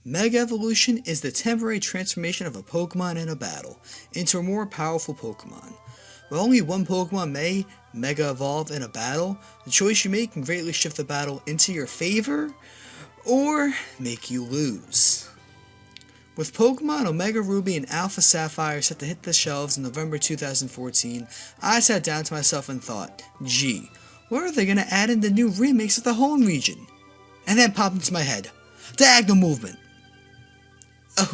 Mega Evolution is the temporary transformation of a Pokemon in a battle into a more powerful Pokemon. While only one Pokemon may Mega Evolve in a battle, the choice you make can greatly shift the battle into your favor or make you lose. With Pokemon Omega Ruby and Alpha Sapphire set to hit the shelves in November 2014, I sat down to myself and thought, gee, where are they going to add in the new remakes of the home region? And then popped into my head, diagonal movement.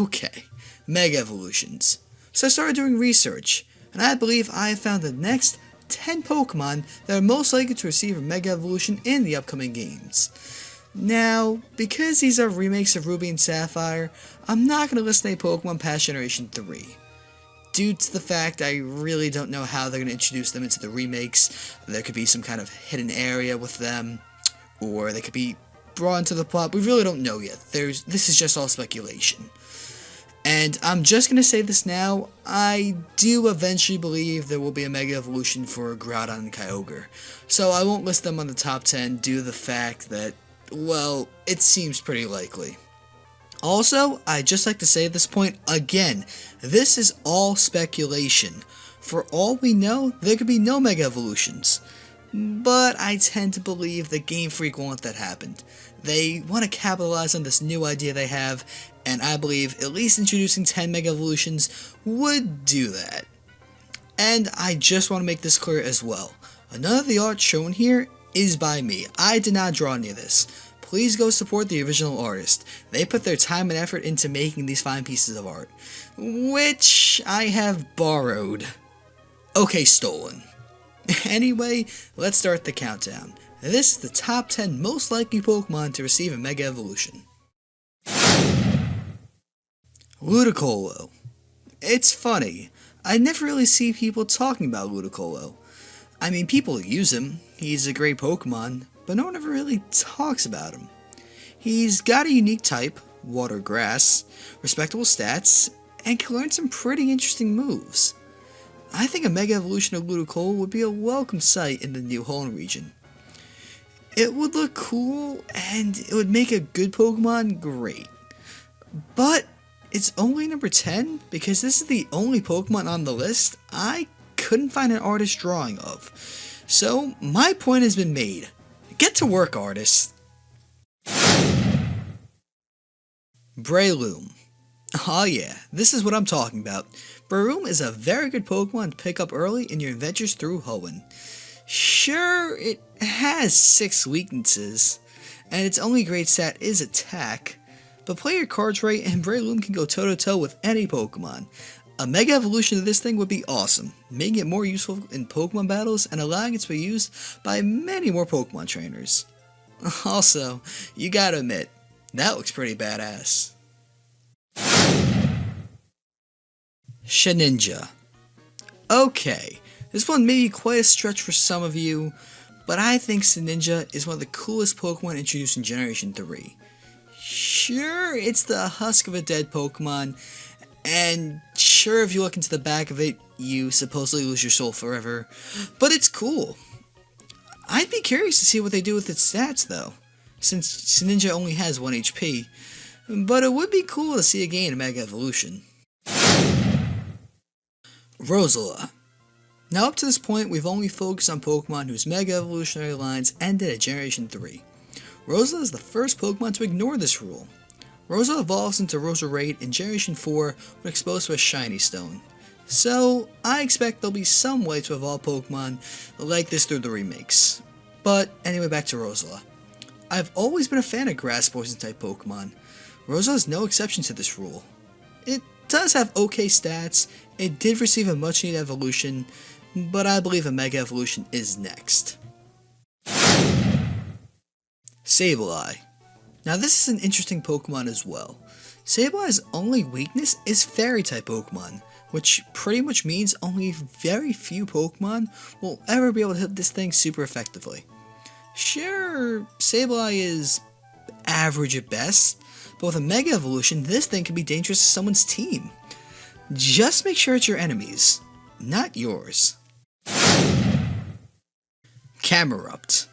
Okay, Mega Evolutions. So I started doing research, and I believe I have found the next 10 Pokemon that are most likely to receive a Mega Evolution in the upcoming games. Now, because these are remakes of Ruby and Sapphire, I'm not going to list any Pokemon past Generation 3. Due to the fact I really don't know how they're going to introduce them into the remakes, there could be some kind of hidden area with them, or they could be brought into the plot. We really don't know yet. This is just all speculation. And I'm just going to say this now, I do eventually believe there will be a Mega Evolution for Groudon and Kyogre. So I won't list them on the top 10 due to the fact that, well, it seems pretty likely. Also, I'd just like to say at this point, again, this is all speculation. For all we know, there could be no Mega Evolutions. But I tend to believe that Game Freak won't let that happen. They want to capitalize on this new idea they have, and I believe at least introducing 10 Mega Evolutions would do that. And I just want to make this clear as well. None of the art shown here is by me. I did not draw any of this. Please go support the original artist. They put their time and effort into making these fine pieces of art, which I have borrowed. Okay, stolen. Anyway, let's start the countdown. This is the top 10 most likely Pokemon to receive a Mega Evolution. Ludicolo. It's funny, I never really see people talking about Ludicolo. I mean, people use him, he's a great Pokemon, but no one ever really talks about him. He's got a unique type, water grass, respectable stats, and can learn some pretty interesting moves. I think a Mega Evolution of Ludicolo would be a welcome sight in the new home region. It would look cool, and it would make a good Pokemon great. But it's only number 10 because this is the only Pokemon on the list I couldn't find an artist drawing of. So my point has been made. Get to work, artists. Breloom. Oh yeah, this is what I'm talking about. Breloom is a very good Pokemon to pick up early in your adventures through Hoenn. Sure, it has 6 weaknesses, and its only great stat is attack, but play your cards right and Breloom can go toe-to-toe with any Pokemon. A Mega Evolution of this thing would be awesome, making it more useful in Pokemon battles and allowing it to be used by many more Pokemon trainers. Also, you gotta admit, that looks pretty badass. Shedinja. Okay, this one may be quite a stretch for some of you, but I think Shedinja is one of the coolest Pokemon introduced in Generation 3. Sure, it's the husk of a dead Pokemon, and sure, if you look into the back of it, you supposedly lose your soul forever, but it's cool. I'd be curious to see what they do with its stats, though, since Shedinja only has 1 HP, but it would be cool to see it gain a Mega Evolution. Rosalina. Now up to this point, we've only focused on Pokemon whose Mega Evolutionary lines ended at Generation 3. Rosalina is the first Pokemon to ignore this rule. Rosalina evolves into Roserade in Generation 4 when exposed to a Shiny Stone. So, I expect there'll be some way to evolve Pokemon like this through the remakes. But anyway, back to Rosalina. I've always been a fan of Grass Poison type Pokemon. Rosalina is no exception to this rule. It does have okay stats, it did receive a much needed evolution, but I believe a Mega Evolution is next. Sableye. Now this is an interesting Pokemon as well. Sableye's only weakness is Fairy type Pokemon, which pretty much means only very few Pokemon will ever be able to hit this thing super effectively. Sure, Sableye is average at best, but with a Mega Evolution, this thing can be dangerous to someone's team. Just make sure it's your enemies, not yours. Camerupt.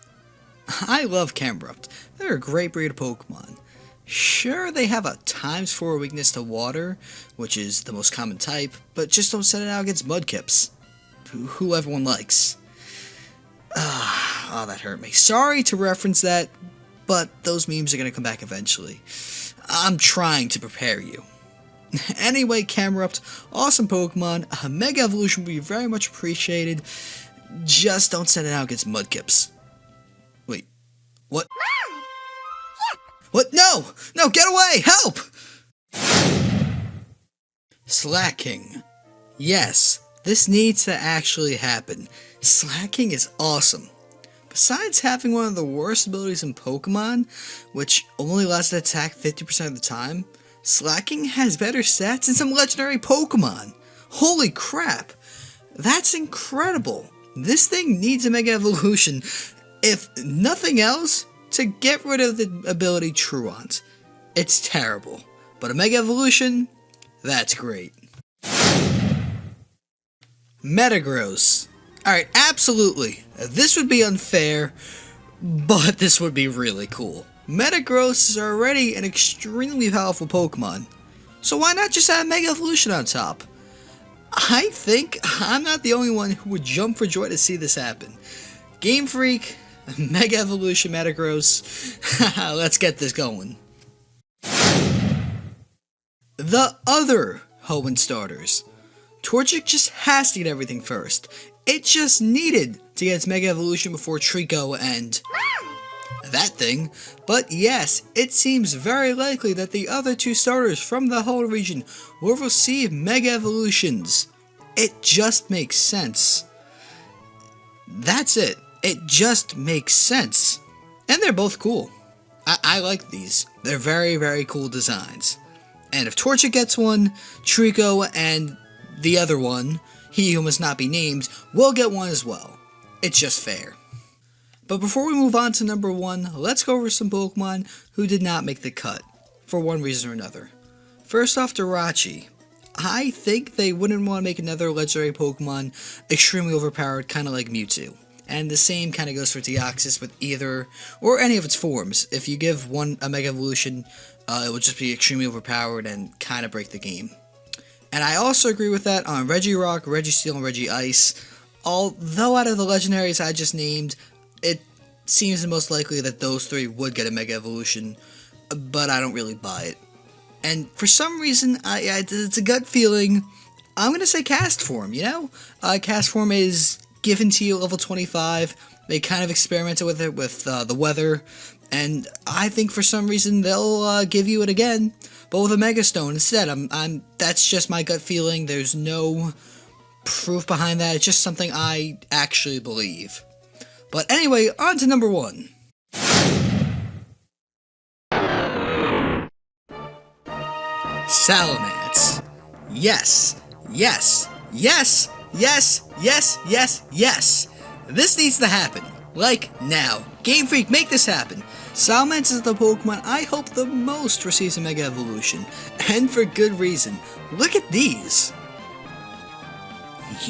I love Camerupt. They're a great breed of Pokemon. Sure, they have a ×4 weakness to water, which is the most common type, but just don't send it out against Mudkips, who everyone likes. Oh, that hurt me. Sorry to reference that, but those memes are going to come back eventually. I'm trying to prepare you. Anyway, Camerupt, awesome Pokemon. A Mega Evolution would be very much appreciated. Just don't send it out against Mudkips. Wait, what? What? No! No, get away! Help! Slacking. Yes, this needs to actually happen. Slacking is awesome. Besides having one of the worst abilities in Pokemon, which only allows it to attack 50% of the time, Slacking has better stats than some legendary Pokemon. Holy crap! That's incredible. This thing needs a Mega Evolution, if nothing else, to get rid of the ability Truant. It's terrible, but a Mega Evolution, that's great. Metagross. Alright, absolutely. This would be unfair, but this would be really cool. Metagross is already an extremely powerful Pokemon, so why not just add Mega Evolution on top? I think I'm not the only one who would jump for joy to see this happen. Game Freak, Mega Evolution Metagross, let's get this going. The other Hoenn starters. Torchic just has to get everything first. It just needed to get its Mega Evolution before Trico and that thing. But yes, it seems very likely that the other two starters from the whole region will receive Mega Evolutions. It just makes sense. That's it. It just makes sense. And they're both cool. I like these. They're very, very cool designs. And if Torchic gets one, Trico and the other one, he who must not be named, will get one as well. It's just fair. But before we move on to number 1, let's go over some Pokemon who did not make the cut, for one reason or another. First off, Jirachi. I think they wouldn't want to make another legendary Pokemon extremely overpowered, kind of like Mewtwo. And the same kind of goes for Deoxys with either, or any of its forms. If you give one a Mega Evolution, it will just be extremely overpowered and kind of break the game. And I also agree with that on Regirock, Registeel, and Regice. Although out of the legendaries I just named, it seems the most likely that those 3 would get a Mega Evolution, but I don't really buy it. And for some reason, it's a gut feeling, I'm going to say Cast Form, you know? Cast Form is given to you at level 25, they kind of experimented with it with the weather, and I think for some reason they'll give you it again, but with a Mega Stone instead. That's just my gut feeling, there's no proof behind that, it's just something I actually believe. But anyway, on to number 1. Salamence. Yes, yes, yes, yes, yes, yes, yes. This needs to happen. Like, now. Game Freak, make this happen. Salamence is the Pokemon I hope the most receives a Mega Evolution. And for good reason. Look at these.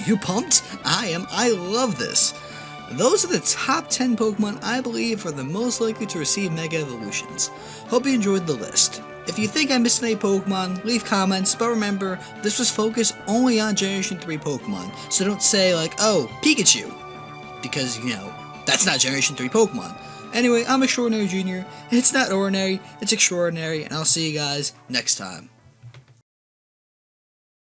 You pumped? I am. I love this. Those are the top 10 Pokemon I believe are the most likely to receive Mega Evolutions. Hope you enjoyed the list. If you think I missed any Pokemon, leave comments, but remember, this was focused only on Generation 3 Pokemon, so don't say like, oh, Pikachu, because, you know, that's not Generation 3 Pokemon. Anyway, I'm Extraordinary Junior, it's not ordinary, it's extraordinary, and I'll see you guys next time.